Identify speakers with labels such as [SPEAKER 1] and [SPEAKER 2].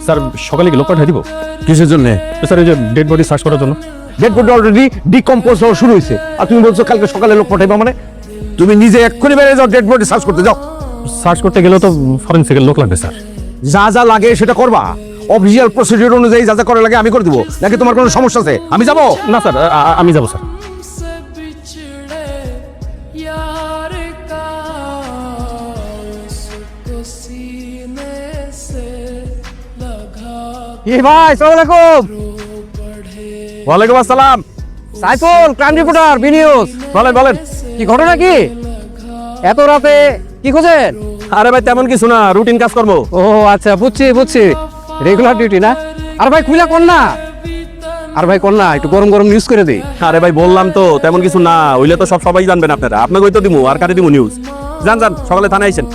[SPEAKER 1] Sir সকালে কি লোক পাঠিয়ে দিব?
[SPEAKER 2] কিসের জন্য?
[SPEAKER 1] স্যার এই যে ডেড বডি সার্চ করার জন্য।
[SPEAKER 2] ডেড বডি অলরেডি ডিকম্পোজ হওয়া শুরু হয়েছে, আর তুমি বলছো কালকে সকালে লোক পাঠাইবা? মানে তুমি নিজে এক্ষুনি বেরিয়ে যাও, ডেড বডি সার্চ করতে যাও।
[SPEAKER 1] সার্চ করতে গেলেও তো ফরেনসিকের লোক লাগবে স্যার।
[SPEAKER 2] যা যা লাগে সেটা করবা, অফিসিয়াল প্রসিডিউর অনুযায়ী যা যা করা লাগে আমি করে দেবো। নাকি তোমার কোনো সমস্যা আছে? আমি যাবো
[SPEAKER 1] না স্যার, আমি যাবো স্যার।
[SPEAKER 3] ভাই সালাম আলাইকুম।
[SPEAKER 2] ওয়ালাইকুম আসসালাম।
[SPEAKER 3] Saiful, crime reporter, B news.
[SPEAKER 2] বলেন বলেন।
[SPEAKER 3] কি ঘটনা কি? এত রাতে কি খোঁজেন?
[SPEAKER 2] আরে ভাই তেমন কিছু না, রুটিন কাজ করবো।
[SPEAKER 3] ও আচ্ছা, বুঝছি বুঝছি, রেগুলার ডিউটি না? আর ভাই খুলে কোন না, আর ভাই কোন না, একটু গরম গরম নিউজ করে দিই।
[SPEAKER 2] আরে ভাই বললাম তো তেমন কিছু না, হইলে তো সবাই জানবেন আপনারা। আপনাকে তো দিমু, আর কারে দিমু নিউজ? যান যান, সকালে থানায় আইসেন।